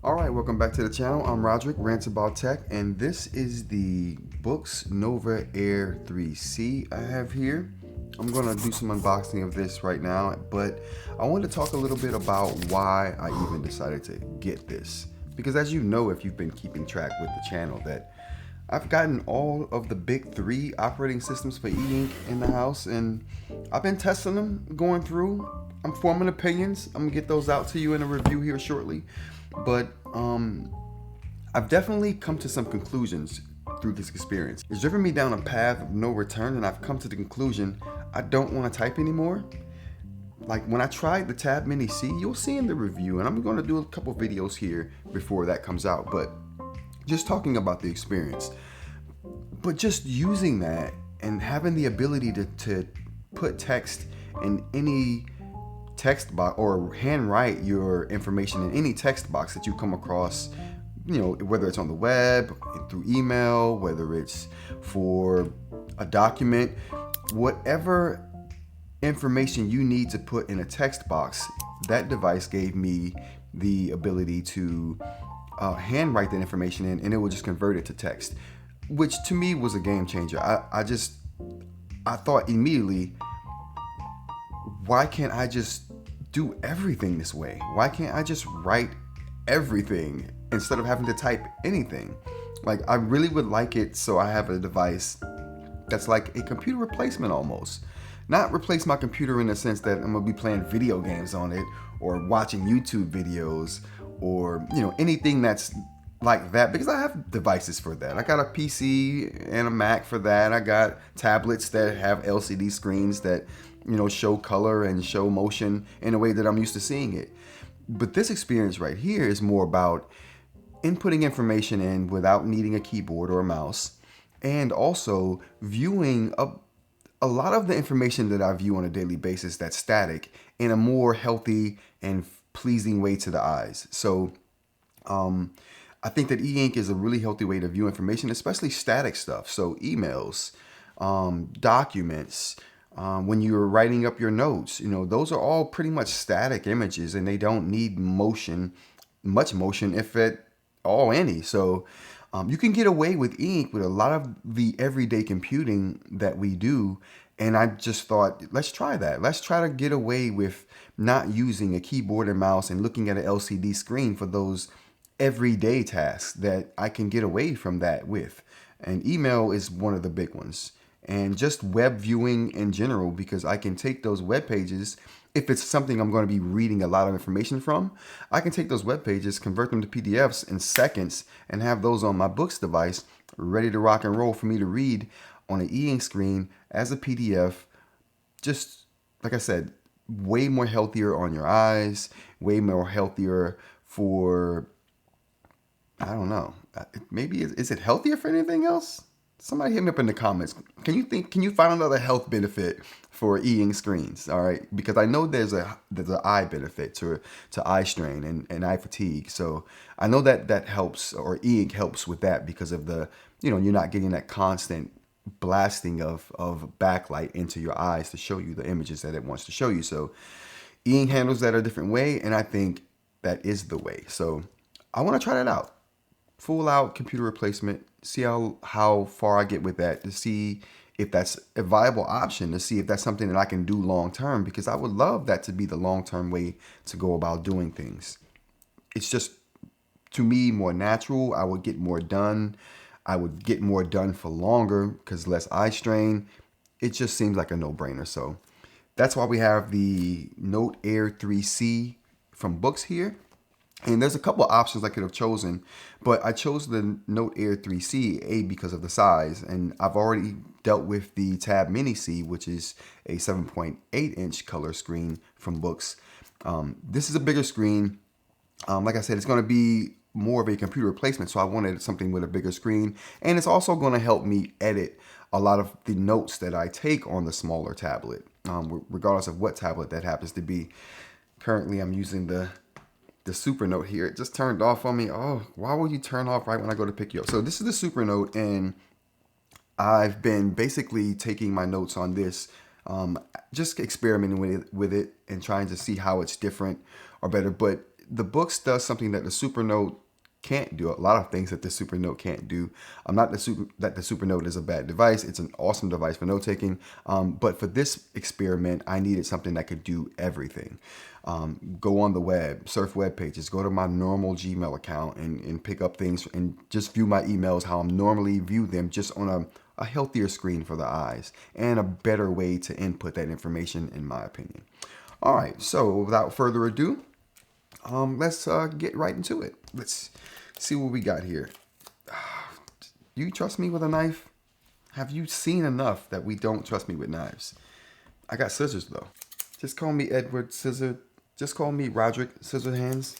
Alright, welcome back to the channel. I'm Roderick, Rants About Tech, and this is the Boox Note Air 3C I have here. I'm going to do some unboxing of this right now, but I want to talk a little bit about why I even decided to get this. Because as you know, if you've been keeping track with the channel, that I've gotten all of the big three operating systems for eInk in the house, and I've been testing them, going through. I'm forming opinions. I'm going to get those out to you in a review here shortly. But I've definitely come to some conclusions through this experience. It's driven me down a path of no return, and I've come to the conclusion I don't want to type anymore. Like when I tried the Tab Mini C, you'll see in the review, and I'm going to do a couple videos here before that comes out, but just talking about the experience. But just using that and having the ability to put text in any text box or handwrite your information in any text box that you come across, you know, whether it's on the web, through email, whether it's for a document, whatever information you need to put in a text box, that device gave me the ability to handwrite that information in, and it will just convert it to text, which to me was a game changer. I thought immediately, why can't I just do everything this way? Why can't I just write everything instead of having to type anything? Like, I really would like it so I have a device that's like a computer replacement almost. Not replace my computer in the sense that I'm gonna be playing video games on it or watching YouTube videos or, you know, anything that's like that, because I have devices for that. I got a PC and a Mac for that. I got tablets that have LCD screens that, you know, show color and show motion in a way that I'm used to seeing it. But this experience right here is more about inputting information in without needing a keyboard or a mouse, and also viewing a lot of the information that I view on a daily basis that's static in a more healthy and pleasing way to the eyes. So I think that eInk is a really healthy way to view information, especially static stuff. So emails, documents, when you're writing up your notes, you know, those are all pretty much static images, and they don't need motion, much motion, if at all any. So you can get away with eInk with a lot of the everyday computing that we do. And I just thought, let's try that. Let's try to get away with not using a keyboard and mouse and looking at an LCD screen for those everyday tasks that I can get away from that with. And email is one of the big ones. And just web viewing in general, because I can take those web pages, if it's something I'm going to be reading a lot of information from, I can take those web pages, convert them to PDFs in seconds, and have those on my Boox device ready to rock and roll for me to read on an e-ink screen as a PDF. Just like I said, way more healthier on your eyes, way more healthier for, I don't know, maybe is it healthier for anything else? Somebody hit me up in the comments. Can you find another health benefit for e-ink screens? All right, because I know there's an eye benefit to eye strain and eye fatigue. So I know that helps, or e-ink helps with that, because of the, you know, you're not getting that constant blasting of backlight into your eyes to show you the images that it wants to show you. So e-ink handles that a different way, and I think that is the way. So I want to try that out. Full out computer replacement, see how far I get with that, to see if that's a viable option, to see if that's something that I can do long term, because I would love that to be the long term way to go about doing things. It's just, to me, more natural. I would get more done. I would get more done for longer because less eye strain. It just seems like a no-brainer. So that's why we have the Note Air 3C from Boox here. And there's a couple of options I could have chosen, but I chose the Note Air 3C, because of the size. And I've already dealt with the Tab Mini C, which is a 7.8-inch color screen from Boox. This is a bigger screen. Like I said, it's going to be more of a computer replacement, so I wanted something with a bigger screen. And it's also going to help me edit a lot of the notes that I take on the smaller tablet, regardless of what tablet that happens to be. Currently, I'm using the Super Note here. It just turned off on me. Oh, why would you turn off right when I go to pick you up? So this is the Super Note, and I've been basically taking my notes on this, just experimenting with it and trying to see how it's different or better. But the Boox does something that the Super Note can't do. A lot of things that the Super Note can't do. I'm not that the Super Note is a bad device. It's an awesome device for note taking. But for this experiment, I needed something that could do everything. Go on the web, surf web pages, go to my normal Gmail account and pick up things and just view my emails how I'm normally view them, just on a healthier screen for the eyes and a better way to input that information, in my opinion. All right, so without further ado, let's get right into it. Let's see what we got here. Do you trust me with a knife? Have you seen enough that we don't trust me with knives? I got scissors though. Just call me Edward Scissor. Just call me Roderick Scissor Hands.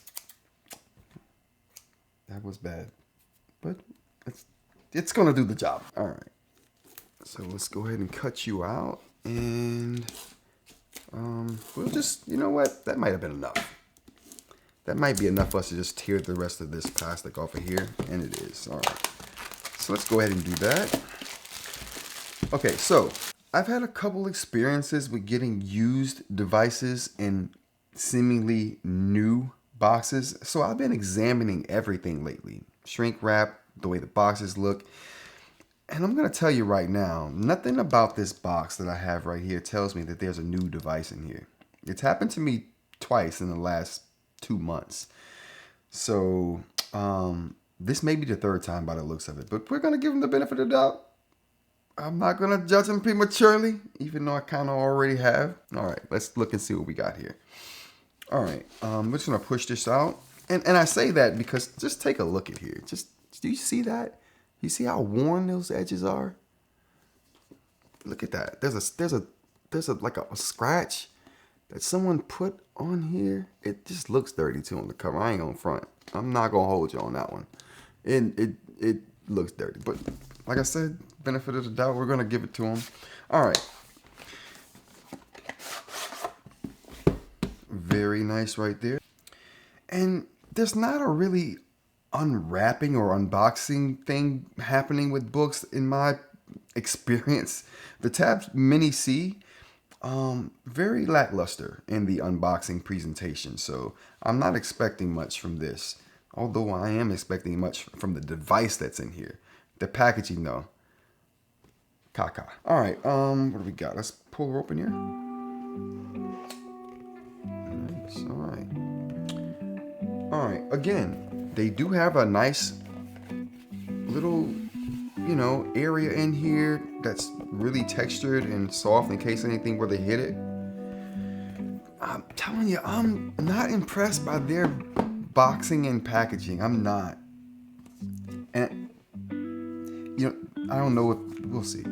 That was bad, but it's gonna do the job. All right. So let's go ahead and cut you out, and we'll just, you know what? That might have been enough. That might be enough for us to just tear the rest of this plastic off of here, and it is. All right. So let's go ahead and do that. Okay, so I've had a couple experiences with getting used devices in seemingly new boxes. So I've been examining everything lately. Shrink wrap, the way the boxes look. And I'm going to tell you right now, nothing about this box that I have right here tells me that there's a new device in here. It's happened to me twice in the last 2 months. So this may be the third time by the looks of it, but we're going to give them the benefit of the doubt. I'm not going to judge them prematurely, even though I kind of already have. All right, let's look and see what we got here. All right, we're just going to push this out. And I say that because just take a look at here. Just, do you see that? You see how worn those edges are? Look at that. There's a like a scratch that someone put on here. It just looks dirty too on the cover. I ain't gonna front. I'm not gonna hold you on that one. And it looks dirty, but like I said, benefit of the doubt, we're gonna give it to them. All right. Very nice right there. And there's not a really unwrapping or unboxing thing happening with Boox in my experience. The Tab Mini C, very lackluster in the unboxing presentation, so I'm not expecting much from this, although I am expecting much from the device that's in here. The packaging though, caca. All right, what do we got? Let's pull her open here. Nice. All right, again, they do have a nice little, you know, area in here that's really textured and soft in case anything were to hit it. I'm telling you, I'm not impressed by their boxing and packaging. I'm not. And, you know, I don't know what, we'll see.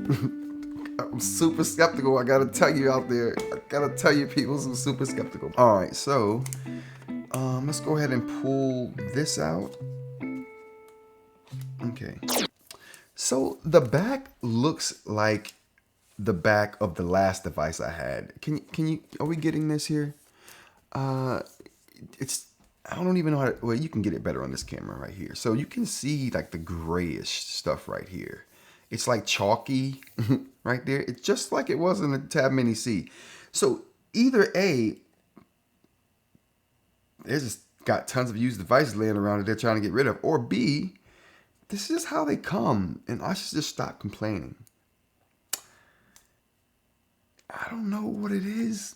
I'm super skeptical. I gotta tell you out there. I gotta tell you people, I'm super skeptical. All right, so let's go ahead and pull this out. Okay. So the back looks like the back of the last device I had. Can you, are we getting this here? It's, I don't even know how to, well, you can get it better on this camera right here. So you can see like the grayish stuff right here. It's like chalky right there. It's just like it was in the Tab Mini C. So either A, they just got tons of used devices laying around that they're trying to get rid of, or B, this is how they come, and I should just stop complaining. I don't know what it is.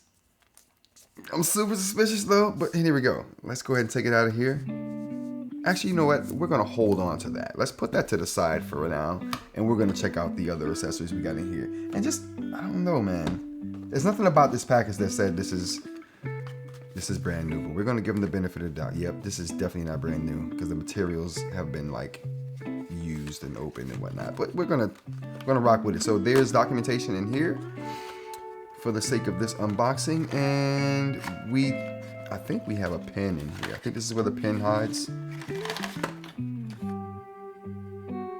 I'm super suspicious though, but here we go. Let's go ahead and take it out of here. Actually, you know what? We're going to hold on to that. Let's put that to the side for now, and we're going to check out the other accessories we got in here. And just, I don't know, man. There's nothing about this package that said this is brand new, but we're going to give them the benefit of the doubt. Yep, this is definitely not brand new because the materials have been like used and opened and whatnot, but we're gonna rock with it. So there's documentation in here for the sake of this unboxing, and I think we have a pen in here. I think this is where the pen hides.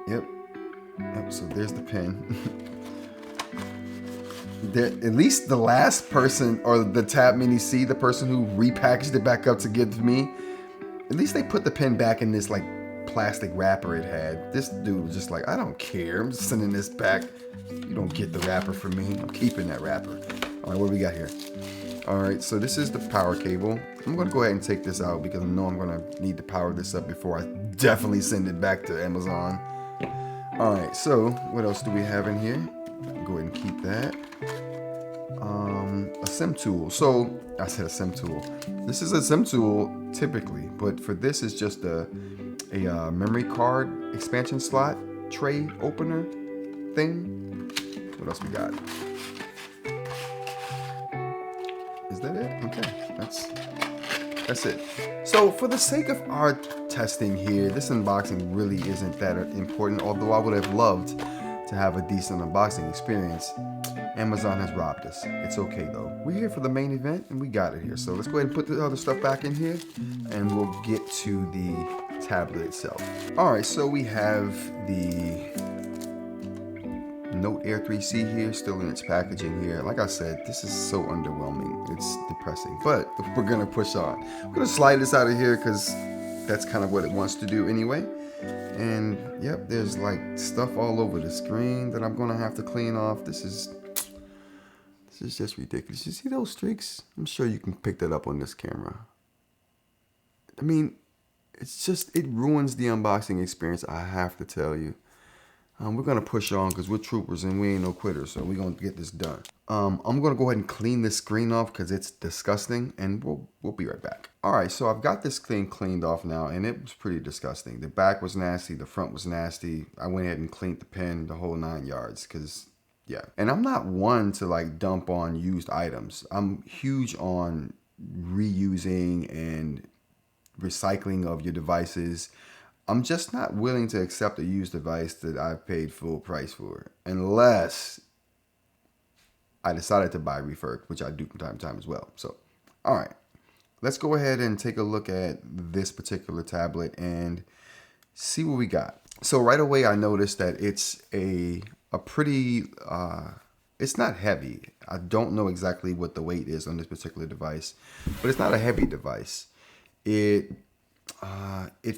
Yep, so there's the pen. At least the last person, or the Tab Mini C, the person who repackaged it back up to give to me, at least they put the pen back in this like plastic wrapper it had. This dude was just like, I don't care, I'm just sending this back. You don't get the wrapper from me. I'm keeping that wrapper. All right, what do we got here? All right, so this is the power cable. I'm gonna go ahead and take this out because I know I'm gonna need to power this up before I definitely send it back to Amazon. All right, so what else do we have in here? Go ahead and keep that. A sim tool. So I said a sim tool. This is a sim tool typically, but for this it's just a memory card expansion slot tray opener thing. What else we got? Is that it? Okay, that's it. So for the sake of our testing here, this unboxing really isn't that important, although I would have loved to have a decent unboxing experience. Amazon has robbed us. It's okay though. We're here for the main event and we got it here. So let's go ahead and put the other stuff back in here and we'll get to the tablet itself. All right, so we have the Note Air 3C here, still in its packaging here. Like I said, this is so underwhelming. It's depressing, but we're gonna push on. We're gonna slide this out of here because that's kind of what it wants to do anyway. And yep, there's like stuff all over the screen that I'm gonna have to clean off. This is just ridiculous. You see those streaks? I'm sure you can pick that up on this camera. I mean, it ruins the unboxing experience, I have to tell you. We're gonna push on because we're troopers and we ain't no quitters, so we're gonna get this done. I'm gonna go ahead and clean this screen off because it's disgusting, and we'll be right back. All right, so I've got this thing cleaned off now, and it was pretty disgusting. The back was nasty, the front was nasty. I went ahead and cleaned the pen, the whole 9 yards, because yeah. And I'm not one to like dump on used items. I'm huge on reusing and recycling of your devices. I'm just not willing to accept a used device that I've paid full price for, unless I decided to buy refurbed, which I do from time to time as well. So, all right, let's go ahead and take a look at this particular tablet and see what we got. So right away, I noticed that it's a pretty, it's not heavy. I don't know exactly what the weight is on this particular device, but it's not a heavy device. It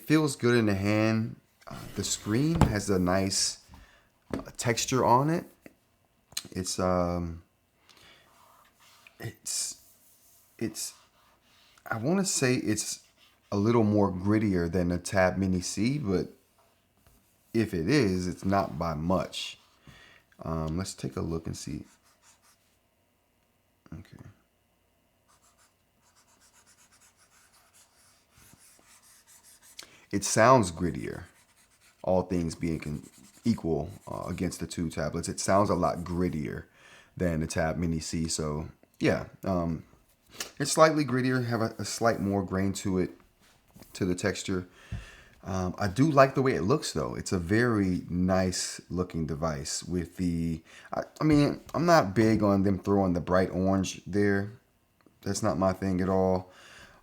feels good in the hand. The screen has a nice texture on it. It's I want to say it's a little more grittier than the Tab Mini C, but if it is, it's not by much. Let's take a look and see. Okay. It sounds grittier, all things being equal against the two tablets. It sounds a lot grittier than the Tab Mini C. So yeah, it's slightly grittier, have a slight more grain to it, to the texture. I do like the way it looks though. It's a very nice looking device with the, I mean, I'm not big on them throwing the bright orange there. That's not my thing at all.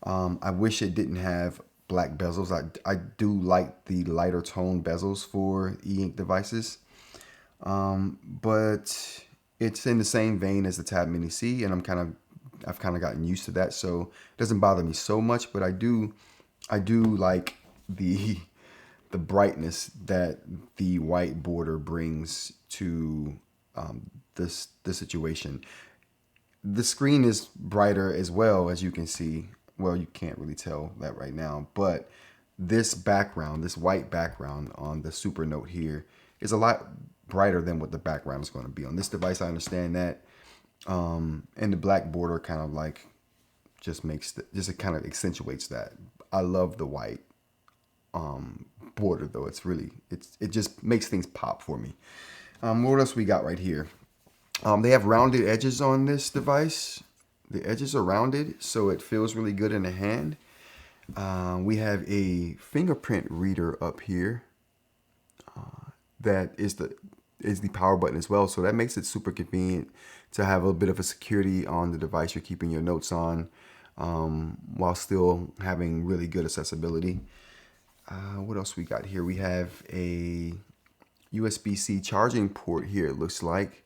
I wish it didn't have black bezels. I do like the lighter tone bezels for eInk devices. But it's in the same vein as the Tab Mini C, and I've kind of gotten used to that, so it doesn't bother me so much. But I do like the brightness that the white border brings to this situation. The screen is brighter as well, as you can see. Well, you can't really tell that right now, but this background, this white background on the Super Note here is a lot brighter than what the background is going to be on this device. I understand that. And the black border kind of like just it kind of accentuates that. I love the white border though. It just makes things pop for me. What else we got right here? They have rounded edges on this device. The edges are rounded, so it feels really good in the hand. We have a fingerprint reader up here. That is the power button as well, so that makes it super convenient to have a bit of a security on the device you're keeping your notes on, while still having really good accessibility. What else we got here? We have a USB-C charging port here, it looks like,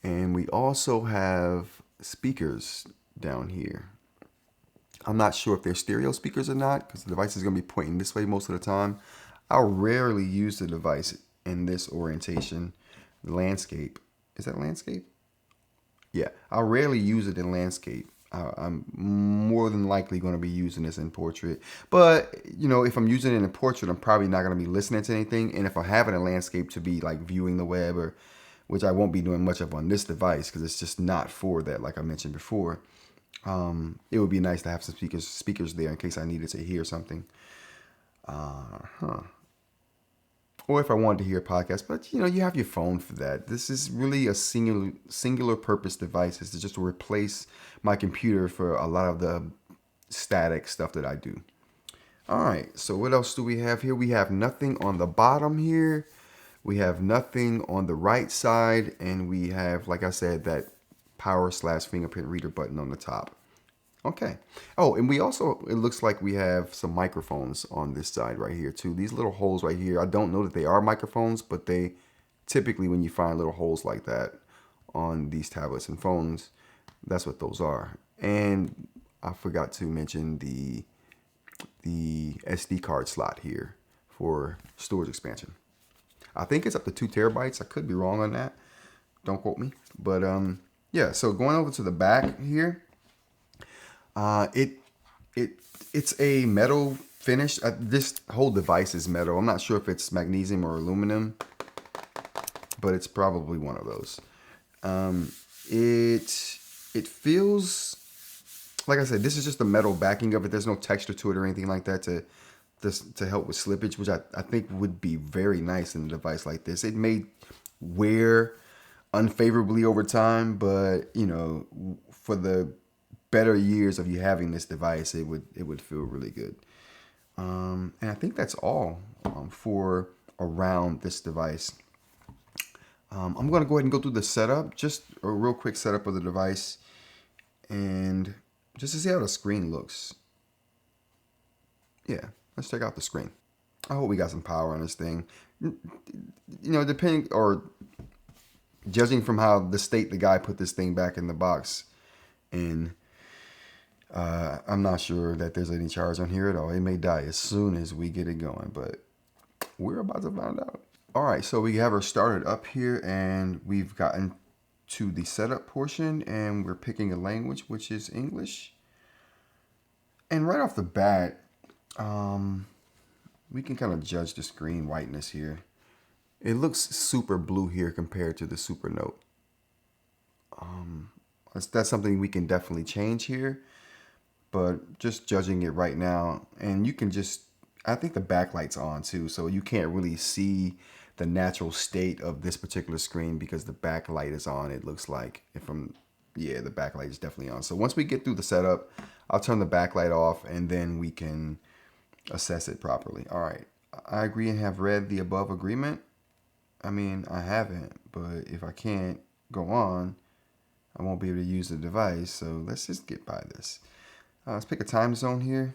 and we also have speakers down here. I'm not sure if they're stereo speakers or not because the device is going to be pointing this way most of the time. I'll rarely use the device in this orientation. Landscape. Is that landscape? Yeah, I'll rarely use it in landscape. I'm more than likely going to be using this in portrait. But, you know, if I'm using it in portrait, I'm probably not going to be listening to anything. And if I'm having a landscape to be like viewing the web, or which I won't be doing much of on this device because it's just not for that, like I mentioned before, it would be nice to have some speakers there in case I needed to hear something. Huh. Or if I wanted to hear a podcast, but you know, you have your phone for that. This is really a singular purpose device. It's just to replace my computer for a lot of the static stuff that I do. All right, so what else do we have here? We have nothing on the bottom here. We have nothing on the right side, and we have, like I said, that power/fingerprint reader button on the top. Okay. Oh, and we also, it looks like we have some microphones on this side right here too. These little holes right here, I don't know that they are microphones, but they typically, when you find little holes like that on these tablets and phones, that's what those are. And I forgot to mention the SD card slot here for storage expansion. I think it's up to 2 TB. I could be wrong on that. Don't quote me. But yeah, so going over to the back here, uh, it it it's a metal finish. This whole device is metal. I'm not sure if it's magnesium or aluminum, but it's probably one of those. Um, it feels like I said. This is just the metal backing of it. There's no texture to it or anything like that to help with slippage, which I think would be very nice in a device like this. It may wear unfavorably over time, but you know, for the better years of you having this device, it would feel really good. And I think that's all for around this device. I'm going to go ahead and go through the setup, just a real quick setup of the device, and just to see how the screen looks. Yeah, let's check out the screen. I hope we got some power on this thing. You know, depending or judging from how the state the guy put this thing back in the box in, I'm not sure that there's any charge on here at all. It may die as soon as we get it going, but we're about to find out. All right, so we have her started up here, and we've gotten to the setup portion, and we're picking a language, which is English. And right off the bat, we can kind of judge the screen whiteness here. It looks super blue here compared to the Super Note. That's something we can definitely change here, but just judging it right now, and you can just, I think the backlight's on too, so you can't really see the natural state of this particular screen because the backlight is on. It looks like, yeah, the backlight is definitely on. So once we get through the setup, I'll turn the backlight off, and then we can assess it properly. All right, I agree and have read the above agreement. I mean, I haven't, but if I can't go on, I won't be able to use the device. So let's just get by this. Let's pick a time zone here.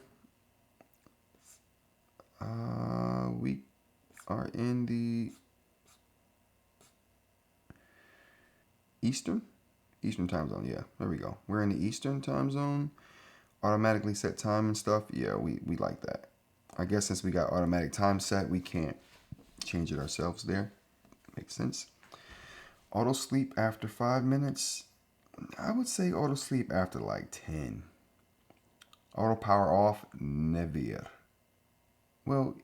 We are in the Eastern time zone. Yeah, there we go. We're in the Eastern time zone. Automatically set time and stuff. Yeah, we like that. I guess since we got automatic time set, we can't change it ourselves there. Makes sense. Auto sleep after 5 minutes. I would say auto sleep after like 10. Auto power off, never. Well,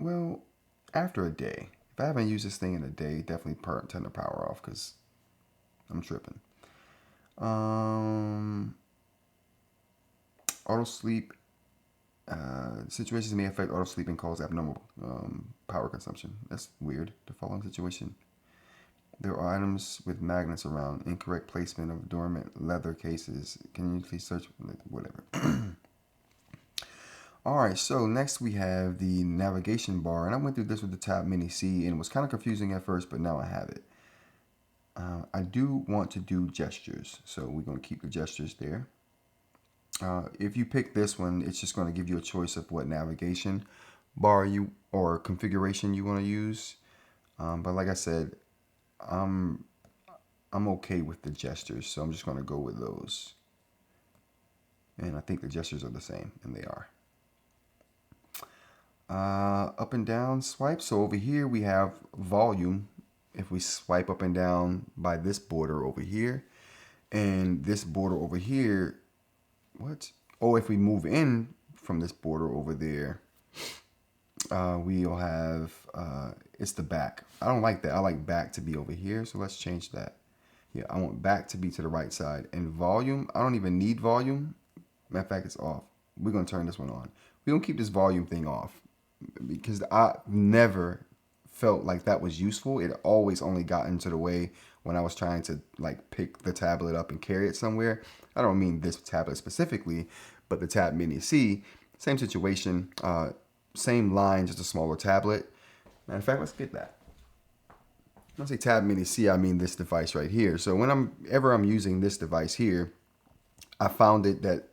well, after a day. If I haven't used this thing in a day, definitely turn the power off because I'm tripping. Auto sleep. Situations may affect auto sleep and cause abnormal power consumption. That's weird. The following situation. There are items with magnets around. Incorrect placement of dormant leather cases. Can you please search? Whatever. All right, so next we have the navigation bar. And I went through this with the Tab Mini C, and it was kind of confusing at first, but now I have it. I do want to do gestures, so we're going to keep the gestures there. If you pick this one, it's just going to give you a choice of what navigation bar or configuration you want to use. But like I said, I'm okay with the gestures, so I'm just going to go with those. And I think the gestures are the same, and they are. Up and down swipe. So over here we have volume. If we swipe up and down by this border over here, And this border over here, what? Oh, if we move in from this border over there, we'll have, it's the back. I don't like that. I like back to be over here. So let's change that. Yeah, I want back to be to the right side. And volume, I don't even need volume. Matter of fact, it's off. We're going to turn this one on. We're going to keep this volume thing off because I never felt like that was useful. It always only got into the way when I was trying to like pick the tablet up and carry it somewhere. I don't mean this tablet specifically, but the Tab Mini C, same situation, same line, just a smaller tablet. Matter of fact, let's get that. When I say Tab Mini C, I mean this device right here. So whenever I'm using this device here, I found it that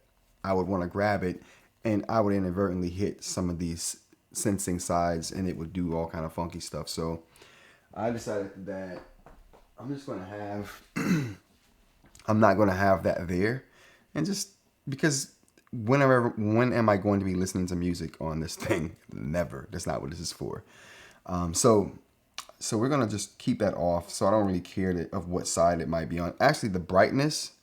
I would want to grab it and I would inadvertently hit some of these sensing sides and it would do all kind of funky stuff. So I decided that I'm just going to have, I'm not going to have that there. And just because when am I going to be listening to music on this thing? Never. That's not what this is for. So we're going to just keep that off. So I don't really care of what side it might be on. Actually, the brightness,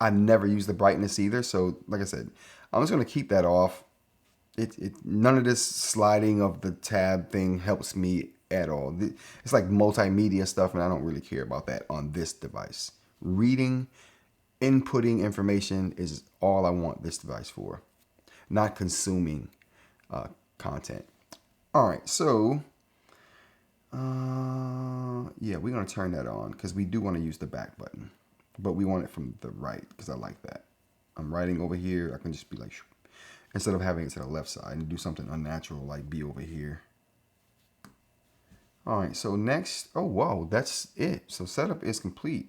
I never use the brightness either. So like I said, I'm just going to keep that off. None of this sliding of the tab thing helps me at all. It's like multimedia stuff, and I don't really care about that on this device. Reading, inputting information is all I want this device for, not consuming content. All right, so yeah, we're going to turn that on because we do want to use the back button, but we want it from the right because I like that. I'm writing over here. I can just be like, instead of having it to the left side and do something unnatural like be over here. All right, so next, oh, whoa, that's it. So setup is complete.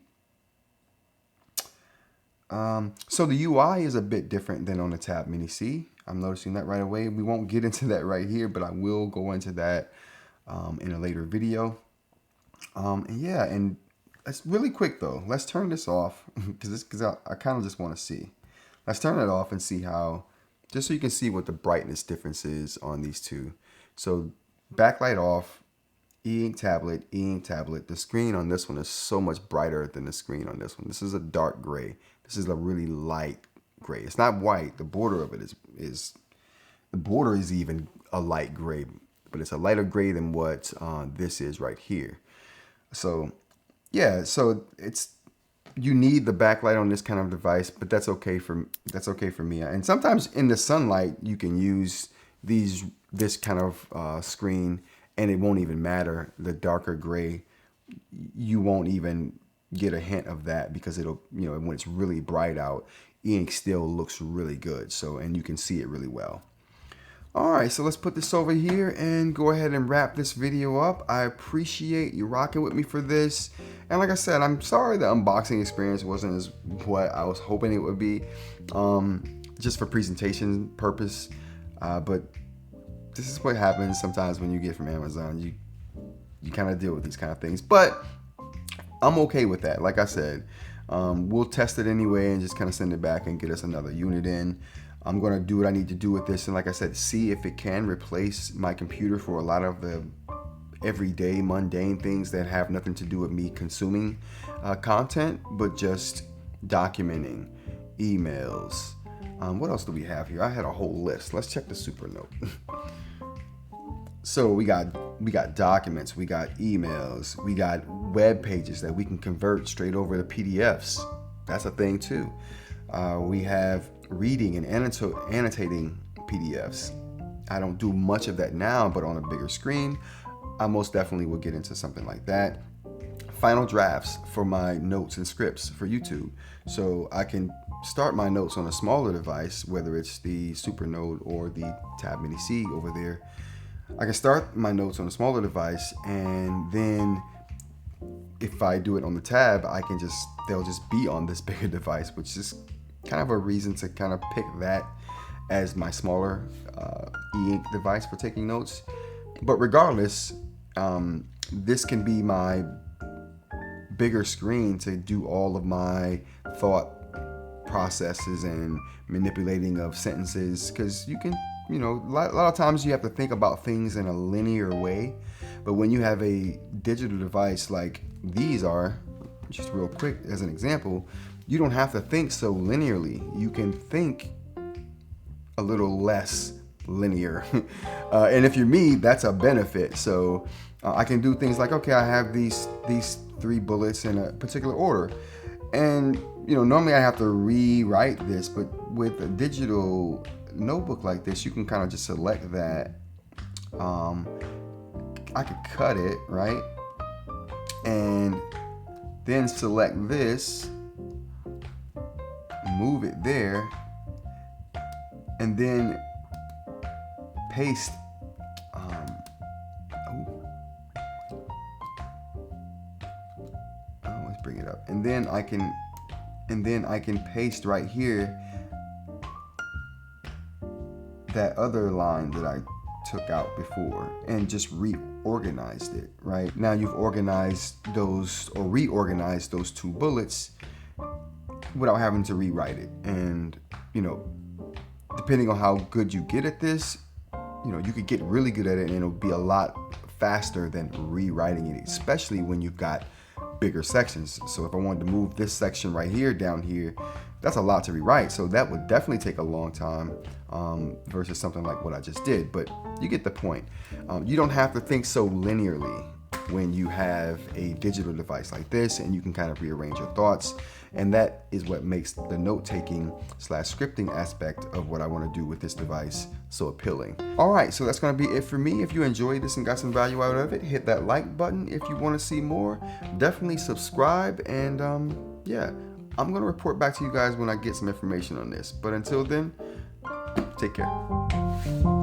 So the UI is a bit different than on the Tab Mini C. I'm noticing that right away. We won't get into that right here, but I will go into that in a later video. And yeah, and it's really quick though. Let's turn this off because I kind of just want to see. Let's turn it off and see how, just so you can see what the brightness difference is on these two. So backlight off, e-ink tablet, e-ink tablet. The screen on this one is so much brighter than the screen on this one. This is a dark gray. This is a really light gray. It's not white. The border of it is the border is even a light gray, but it's a lighter gray than what this is right here. So yeah, so you need the backlight on this kind of device, but that's okay for me. And sometimes in the sunlight, you can use this kind of screen, and it won't even matter. The darker gray, you won't even get a hint of that because it'll, when it's really bright out, e-ink still looks really good. So, and you can see it really well. All right, so let's put this over here and go ahead and wrap this video up. I appreciate you rocking with me for this. And like I said, I'm sorry the unboxing experience wasn't as what I was hoping it would be, just for presentation purpose. But this is what happens sometimes when you get from Amazon. You kind of deal with these kind of things. But I'm okay with that. Like I said, we'll test it anyway and just kind of send it back and get us another unit in. I'm going to do what I need to do with this. And like I said, see if it can replace my computer for a lot of the everyday mundane things that have nothing to do with me consuming content, but just documenting emails. What else do we have here? I had a whole list. Let's check the Supernote. So we got documents, we got emails, we got web pages that we can convert straight over to PDFs. That's a thing too. We have reading and annotating PDFs. I don't do much of that now, but on a bigger screen, I most definitely will get into something like that. Final drafts for my notes and scripts for YouTube. So I can start my notes on a smaller device, whether it's the Supernote or the Tab Mini C over there. I can start my notes on a smaller device, and then if I do it on the tab, they'll just be on this bigger device, which is kind of a reason to kind of pick that as my smaller e-ink device for taking notes. But regardless, this can be my bigger screen to do all of my thought processes and manipulating of sentences, because you can, a lot of times you have to think about things in a linear way. But when you have a digital device like these are, just real quick as an example, you don't have to think so linearly. You can think a little less linear. And if you're me, that's a benefit. So I can do things like, okay, I have these 3 bullets in a particular order. And normally I have to rewrite this, but with a digital notebook like this, you can kind of just select that. I could cut it, right? And then select this, move it there, and then paste. Let's bring it up, and then I can paste right here that other line that I took out before and just reorganized it. Right now, you've organized those or reorganized those 2 bullets without having to rewrite it. And depending on how good you get at this, you could get really good at it and it'll be a lot faster than rewriting it, especially when you've got bigger sections. So if I wanted to move this section right here down here, that's a lot to rewrite. So that would definitely take a long time versus something like what I just did. But you get the point. You don't have to think so linearly when you have a digital device like this, and you can kind of rearrange your thoughts. And that is what makes the note-taking / scripting aspect of what I want to do with this device so appealing. All right, so that's going to be it for me. If you enjoyed this and got some value out of it, hit that like button. If you want to see more, definitely subscribe. And yeah, I'm going to report back to you guys when I get some information on this. But until then, take care.